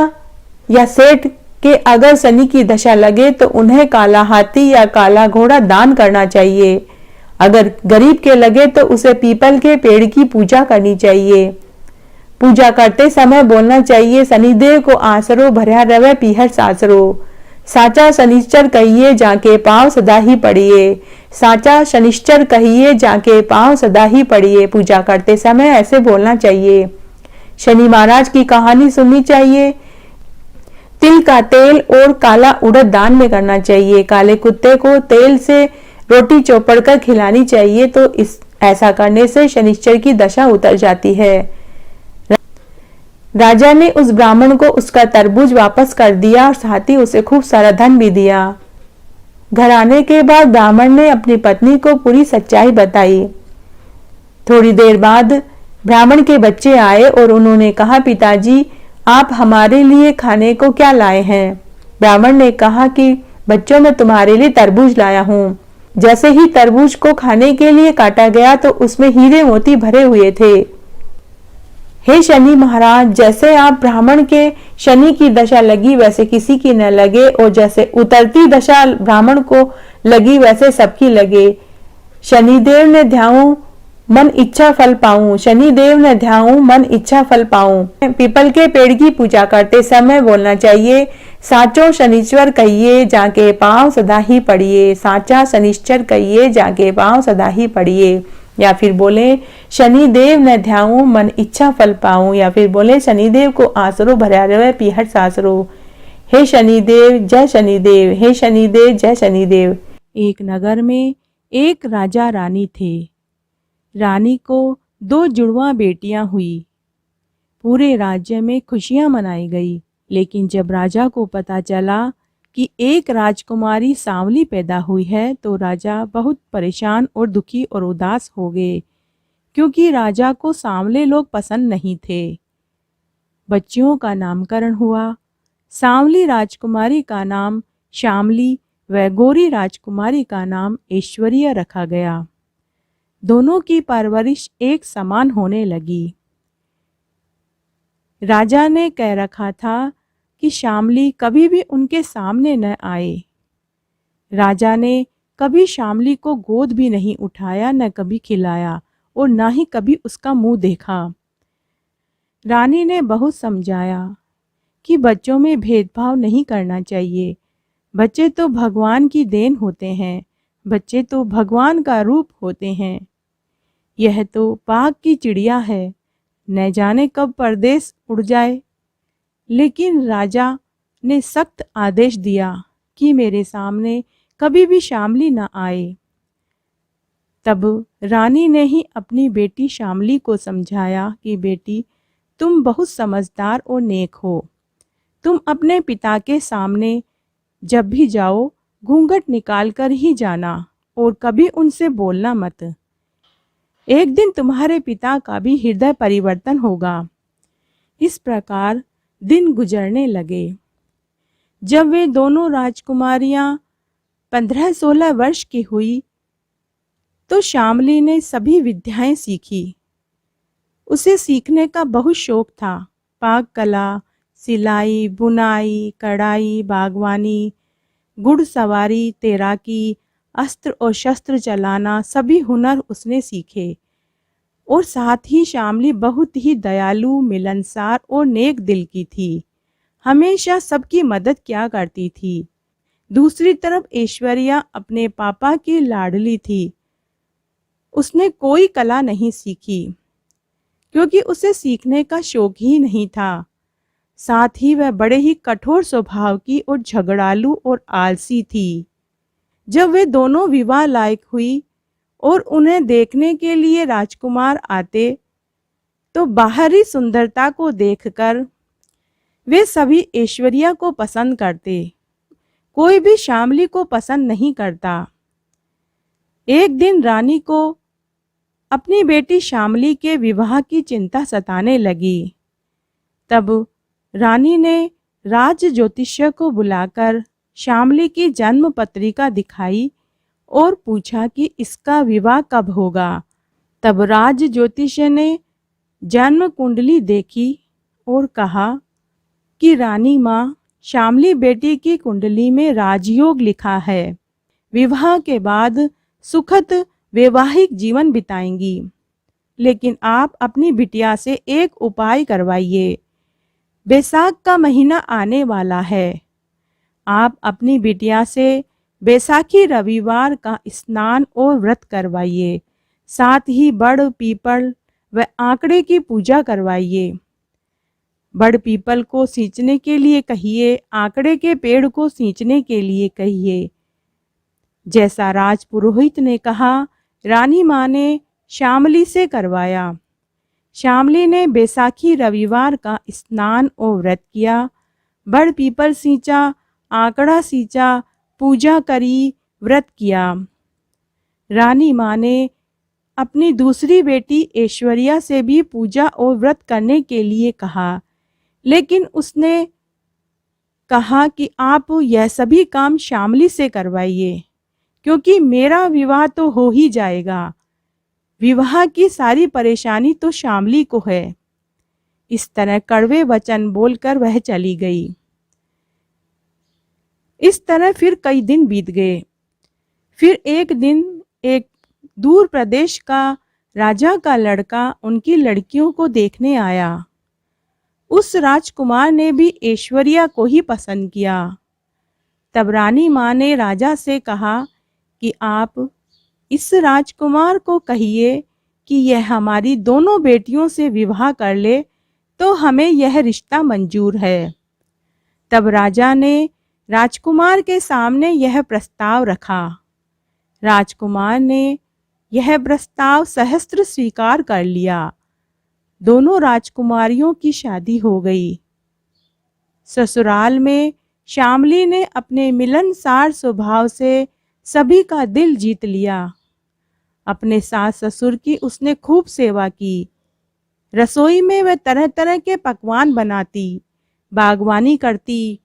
Speaker 1: या सेठ के अगर शनि की दशा लगे तो उन्हें काला हाथी या काला घोड़ा दान करना चाहिए। अगर गरीब के लगे तो उसे पीपल के पेड़ की पूजा करनी चाहिए। पूजा करते समय बोलना चाहिए, शनिदेव को आसरो भर्या रवे पीहर सासरो। साचा शनिश्चर कहिए जाके पांव सदा ही पड़िए। साचा शनिश्चर कहिए जाके पांव सदा ही पड़िए। पूजा करते समय ऐसे बोलना चाहिए। शनि महाराज की कहानी सुननी चाहिए। तिल का तेल और काला उड़द दान में करना चाहिए। काले कुत्ते को तेल से रोटी चौपड़ कर खिलानी चाहिए, तो ऐसा करने से शनिश्चर की दशा उतर जाती है। राजा ने उस ब्राह्मण को उसका तरबूज वापस कर दिया और साथ ही उसे खूब सारा धन भी दिया। घर आने के बाद ब्राह्मण ने अपनी पत्नी को पूरी सच्चाई बताई। थोड़ी देर बाद ब्राह्मण के बच्चे आए और उन्होंने कहा, पिताजी, आप हमारे लिए खाने को क्या लाए हैं। ब्राह्मण ने कहा कि बच्चों, मैं तुम्हारे लिए तरबूज लाया हूँ। जैसे ही तरबूज को खाने के लिए काटा गया तो उसमें हीरे मोती भरे हुए थे। हे शनि महाराज, जैसे आप ब्राह्मण के शनि की दशा लगी वैसे किसी की न लगे, और जैसे उतरती दशा ब्राह्मण को लगी वैसे सबकी लगे। शनिदेव ने ध्याऊं मन इच्छा फल पाऊं। शनिदेव ने ध्याऊं मन इच्छा फल पाऊं। पीपल के पेड़ की पूजा करते समय बोलना चाहिए, साचो शनिश्चर कहिए जाके पांव सदा ही पड़िए। साचा शनिश्चर कहिए जाके पांव सदा ही पड़िए। या फिर बोले, शनिदेव न ध्याऊं मन इच्छा फल पाऊं। या फिर बोले, शनिदेव को आसरो भर्या रवे पीहर सासरो। हे शनिदेव जय शनिदेव, हे शनिदेव जय शनिदेव। एक नगर में एक राजा रानी थे। रानी को 2 जुड़वा बेटियां हुई। पूरे राज्य में खुशियां मनाई गई। लेकिन जब राजा को पता चला कि एक राजकुमारी सांवली पैदा हुई है तो राजा बहुत परेशान और दुखी और उदास हो गए, क्योंकि राजा को सांवले लोग पसंद नहीं थे। बच्चियों का नामकरण हुआ। सांवली राजकुमारी का नाम श्यामली व गोरी राजकुमारी का नाम ऐश्वर्या रखा गया। दोनों की परवरिश एक समान होने लगी। राजा ने कह रखा था कि श्यामली कभी भी उनके सामने न आए। राजा ने कभी श्यामली को गोद भी नहीं उठाया, न कभी खिलाया और न ही कभी उसका मुंह देखा। रानी ने बहुत समझाया कि बच्चों में भेदभाव नहीं करना चाहिए। बच्चे तो भगवान की देन होते हैं, बच्चे तो भगवान का रूप होते हैं। यह तो बाग की चिड़िया है, न जाने कब परदेश उड़ जाए। लेकिन राजा ने सख्त आदेश दिया कि मेरे सामने कभी भी श्यामली न आए। तब रानी ने ही अपनी बेटी श्यामली को समझाया कि बेटी, तुम बहुत समझदार और नेक हो। तुम अपने पिता के सामने जब भी जाओ घूंघट निकाल कर ही जाना और कभी उनसे बोलना मत। एक दिन तुम्हारे पिता का भी हृदय परिवर्तन होगा। इस प्रकार दिन गुजरने लगे। जब वे दोनों राजकुमारियां 15-16 वर्ष की हुई तो श्यामली ने सभी विद्याएं सीखी। उसे सीखने का बहुत शौक था। पाक कला, सिलाई, बुनाई, कढ़ाई, बागवानी, घुड़सवारी, तैराकी, अस्त्र और शस्त्र चलाना, सभी हुनर उसने सीखे। और साथ ही श्यामली बहुत ही दयालु, मिलनसार और नेक दिल की थी। हमेशा सबकी मदद किया करती थी। दूसरी तरफ ऐश्वर्या अपने पापा की लाडली थी। उसने कोई कला नहीं सीखी क्योंकि उसे सीखने का शौक ही नहीं था। साथ ही वह बड़े ही कठोर स्वभाव की और झगड़ालू और आलसी थी। जब वे दोनों विवाह लायक हुई और उन्हें देखने के लिए राजकुमार आते तो बाहरी सुंदरता को देखकर वे सभी ऐश्वर्या को पसंद करते। कोई भी श्यामली को पसंद नहीं करता। एक दिन रानी को अपनी बेटी श्यामली के विवाह की चिंता सताने लगी। तब रानी ने राज ज्योतिष्य को बुलाकर श्यामली की जन्म पत्रिका दिखाई और पूछा कि इसका विवाह कब होगा। तब राज ज्योतिष्य ने जन्म कुंडली देखी और कहा कि रानी माँ, श्यामली बेटी की कुंडली में राजयोग लिखा है। विवाह के बाद सुखद वैवाहिक जीवन बिताएंगी। लेकिन आप अपनी बिटिया से एक उपाय करवाइए। बैसाख का महीना आने वाला है। आप अपनी बिटिया से बैसाखी रविवार का स्नान और व्रत करवाइए। साथ ही बड़ पीपल व आंकड़े की पूजा करवाइए। बड़ पीपल को सींचने के लिए कहिए, आंकड़े के पेड़ को सींचने के लिए कहिए। जैसा राजपुरोहित ने कहा, रानी माँ ने श्यामली से करवाया। श्यामली ने बैसाखी रविवार का स्नान और व्रत किया। बड़ पीपल सींचा, आंकड़ा सींचा, पूजा करी, व्रत किया। रानी माँ ने अपनी दूसरी बेटी ऐश्वर्या से भी पूजा और व्रत करने के लिए कहा, लेकिन उसने कहा कि आप यह सभी काम श्यामली से करवाइए, क्योंकि मेरा विवाह तो हो ही जाएगा। विवाह की सारी परेशानी तो श्यामली को है। इस तरह कड़वे वचन बोलकर वह चली गई। इस तरह फिर कई दिन बीत गए। फिर एक दिन एक दूर प्रदेश का राजा का लड़का उनकी लड़कियों को देखने आया। उस राजकुमार ने भी ऐश्वर्या को ही पसंद किया। तब रानी माँ ने राजा से कहा कि आप इस राजकुमार को कहिए कि यह हमारी दोनों बेटियों से विवाह कर ले तो हमें यह रिश्ता मंजूर है। तब राजा ने राजकुमार के सामने यह प्रस्ताव रखा। राजकुमार ने
Speaker 3: यह प्रस्ताव सहस्त्र स्वीकार कर लिया। दोनों राजकुमारियों की शादी हो गई। ससुराल में श्यामली ने अपने मिलनसार स्वभाव से सभी का दिल जीत लिया। अपने सास ससुर की उसने खूब सेवा की। रसोई में वह तरह तरह के पकवान बनाती, बागवानी करती।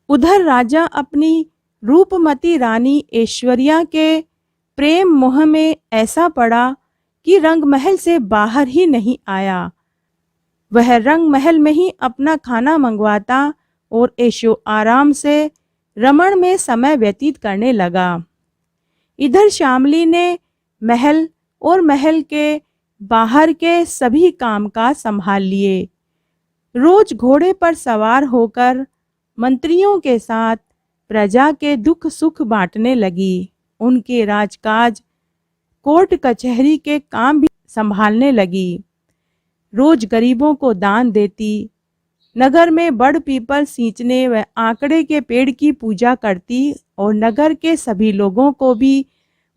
Speaker 3: उधर राजा अपनी रूपमती रानी ऐश्वर्या के प्रेम मोह में ऐसा पड़ा कि रंग महल से बाहर ही नहीं आया। वह रंग महल में ही अपना खाना मंगवाता और ऐशो आराम से रमण में समय व्यतीत करने लगा। इधर श्यामली ने महल और महल के बाहर के सभी कामकाज संभाल लिए। रोज घोड़े पर सवार होकर मंत्रियों के साथ प्रजा के दुख सुख बांटने लगी। उनके राजकाज, कोर्ट कचहरी के काम भी संभालने लगी। रोज गरीबों को दान देती। नगर में बड़ पीपल सींचने व आंकड़े के पेड़ की पूजा करती और नगर के सभी लोगों को भी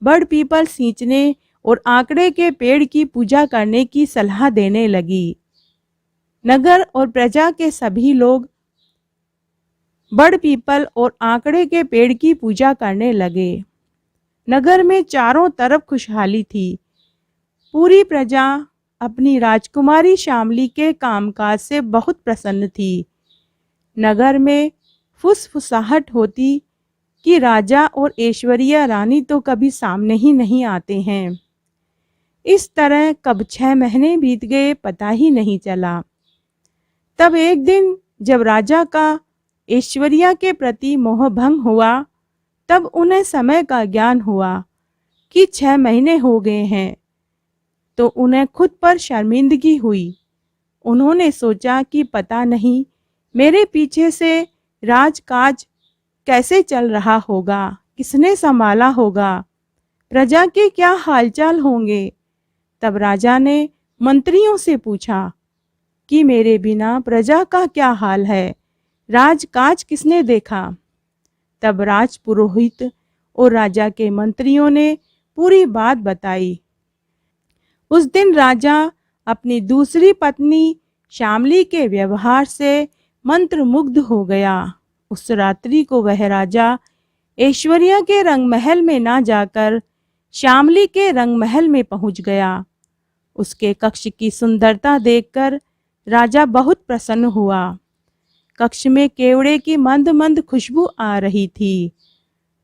Speaker 3: बड़ पीपल सींचने और आंकड़े के पेड़ की पूजा करने की सलाह देने लगी। नगर और प्रजा के सभी लोग बड़ पीपल और आंकड़े के पेड़ की पूजा करने लगे। नगर में चारों तरफ खुशहाली थी। पूरी प्रजा अपनी राजकुमारी श्यामली के कामकाज से बहुत प्रसन्न थी। नगर में फुसफुसाहट होती कि राजा और ऐश्वर्या रानी तो कभी सामने ही नहीं आते हैं। इस तरह कब 6 महीने बीत गए पता ही नहीं चला। तब एक दिन जब राजा का ऐश्वर्या के प्रति मोह भंग हुआ, तब उन्हें समय का ज्ञान हुआ कि 6 महीने हो गए हैं। तो उन्हें खुद पर शर्मिंदगी हुई। उन्होंने सोचा कि पता नहीं मेरे पीछे से राजकाज कैसे चल रहा होगा, किसने संभाला होगा, प्रजा के क्या हालचाल होंगे। तब राजा ने मंत्रियों से पूछा कि मेरे बिना प्रजा का क्या हाल है, राजकाज किसने देखा। तब राजपुरोहित और राजा के मंत्रियों ने पूरी बात बताई। उस दिन राजा अपनी दूसरी पत्नी श्यामली के व्यवहार से मंत्रमुग्ध हो गया। उस रात्रि को वह राजा ऐश्वर्या के रंग महल में ना जाकर श्यामली के रंग महल में पहुंच गया। उसके कक्ष की सुंदरता देखकर राजा बहुत प्रसन्न हुआ। कक्ष में केवड़े की मंद मंद खुशबू आ रही थी।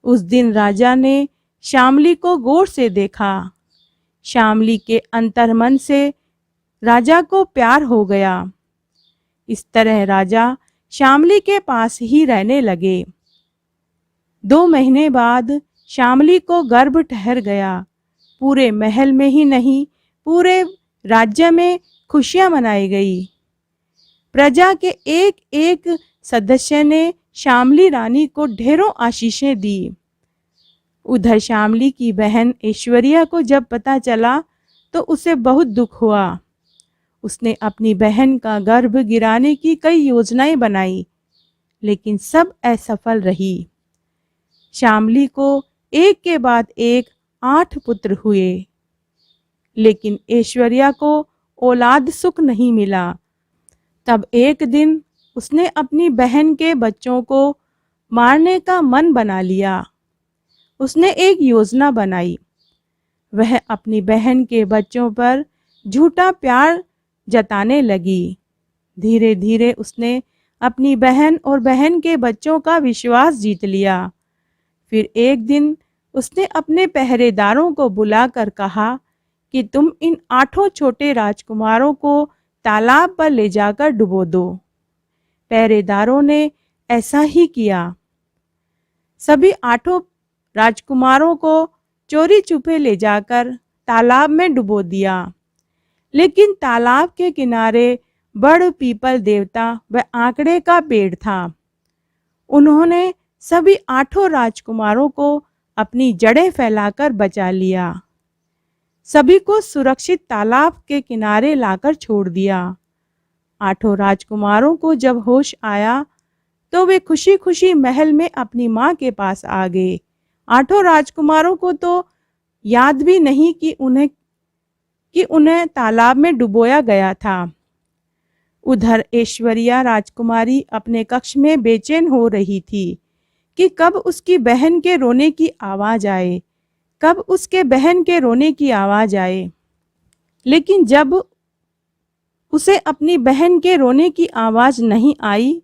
Speaker 3: उस दिन राजा ने श्यामली को गौर से देखा। श्यामली के अंतर्मन से राजा को प्यार हो गया। इस तरह राजा श्यामली के पास ही रहने लगे। 2 महीने बाद श्यामली को गर्भ ठहर गया। पूरे महल में ही नहीं, पूरे राज्य में खुशियां मनाई गई। प्रजा के एक एक सदस्य ने श्यामली रानी को ढेरों आशीषें दी। उधर श्यामली की बहन ऐश्वर्या को जब पता चला तो उसे बहुत दुख हुआ। उसने अपनी बहन का गर्भ गिराने की कई योजनाएं बनाई, लेकिन सब असफल रही। श्यामली को एक के बाद एक 8 पुत्र हुए, लेकिन ऐश्वर्या को औलाद सुख नहीं मिला। तब एक दिन उसने अपनी बहन के बच्चों को मारने का मन बना लिया। उसने एक योजना बनाई। वह अपनी बहन के बच्चों पर झूठा प्यार जताने लगी। धीरे धीरे उसने अपनी बहन और बहन के बच्चों का विश्वास जीत लिया। फिर एक दिन उसने अपने पहरेदारों को बुलाकर कहा कि तुम इन 8 छोटे राजकुमारों को तालाब पर ले जाकर डुबो दो। पहरेदारों ने ऐसा ही किया। सभी 8 राजकुमारों को चोरी छुपे ले जाकर तालाब में डुबो दिया। लेकिन तालाब के किनारे बड़ पीपल देवता व आंकड़े का पेड़ था। उन्होंने सभी 8 राजकुमारों को अपनी जड़ें फैलाकर बचा लिया। सभी को सुरक्षित तालाब के किनारे लाकर छोड़ दिया। 8 राजकुमारों को जब होश आया तो वे खुशी खुशी महल में अपनी माँ के पास आ गए। 8 राजकुमारों को तो याद भी नहीं कि उन्हें तालाब में डुबोया गया था। उधर ऐश्वर्या राजकुमारी अपने कक्ष में बेचैन हो रही थी कि कब उसकी बहन के रोने की आवाज आए, कब उसके बहन के रोने की आवाज आए। लेकिन जब उसे अपनी बहन के रोने की आवाज नहीं आई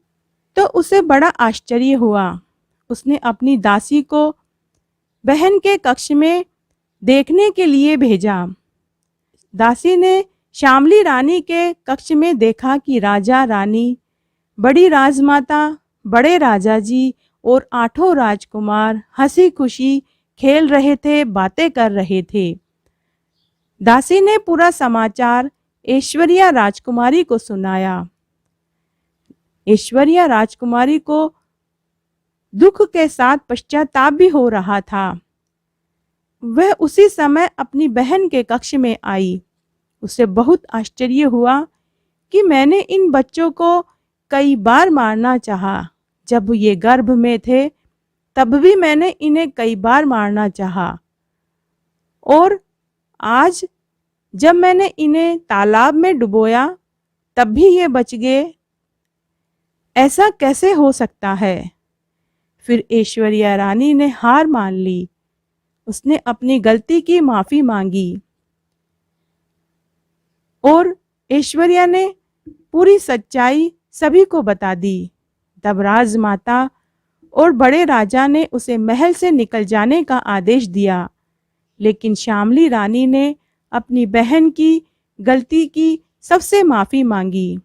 Speaker 3: तो उसे बड़ा आश्चर्य हुआ। उसने अपनी दासी को बहन के कक्ष में देखने के लिए भेजा। दासी ने श्यामली रानी के कक्ष में देखा कि राजा रानी, बड़ी राजमाता, बड़े राजा जी और 8 राजकुमार हंसी खुशी खेल रहे थे, बातें कर रहे थे। दासी ने पूरा समाचार ऐश्वर्या राजकुमारी को सुनाया। ऐश्वर्या राजकुमारी को दुख के साथ पश्चाताप भी हो रहा था। वह उसी समय अपनी बहन के कक्ष में आई। उसे बहुत आश्चर्य हुआ कि मैंने इन बच्चों को कई बार मारना चाहा। जब ये गर्भ में थे तब भी मैंने इन्हें कई बार मारना चाहा, और आज जब मैंने इन्हें तालाब में डुबोया तब भी ये बच गए। ऐसा कैसे हो सकता है? फिर ऐश्वर्या रानी ने हार मान ली। उसने अपनी गलती की माफी मांगी और ऐश्वर्या ने पूरी सच्चाई सभी को बता दी। तब राजमाता और बड़े राजा ने उसे महल से निकल जाने का आदेश दिया, लेकिन श्यामली रानी ने अपनी बहन की गलती की सबसे माफी मांगी।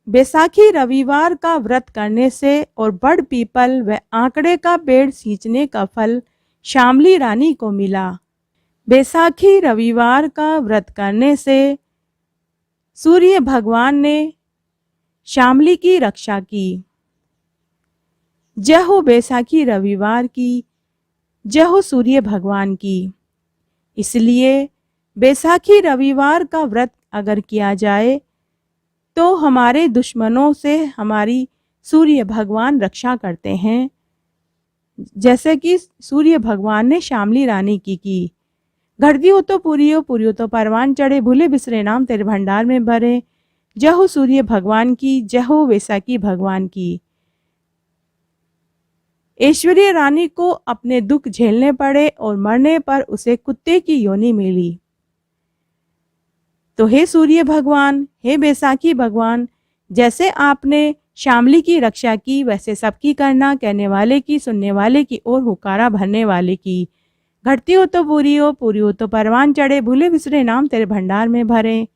Speaker 3: बैसाखी रविवार का व्रत करने से और बड़ पीपल व आंकड़े का पेड़ सींचने का फल श्यामली रानी को मिला। बैसाखी रविवार का व्रत करने से सूर्य भगवान ने श्यामली की रक्षा की। जय हो बैसाखी रविवार की, जय हो सूर्य भगवान की। इसलिए बैसाखी रविवार का व्रत अगर किया जाए तो हमारे दुश्मनों से हमारी सूर्य भगवान रक्षा करते हैं, जैसे कि सूर्य भगवान ने श्यामली रानी की। घड़ती हो तो पूरी हो, पूरी हो तो परवान चढ़े, भूले बिसरे नाम तेरे भंडार में भरे। जय हो सूर्य भगवान की, जय हो बैसाखी भगवान की। ऐश्वर्या रानी को अपने दुख झेलने पड़े और मरने पर उसे कुत्ते की योनि मिली। तो हे सूर्य भगवान, हे बैसाखी भगवान, जैसे आपने श्यामली की रक्षा की वैसे सबकी करना, कहने वाले की, सुनने वाले की और हुकारा भरने वाले की। घटती हो तो पूरी हो, पूरी हो तो परवान चढ़े, भूले बिसरे नाम तेरे भंडार में भरे।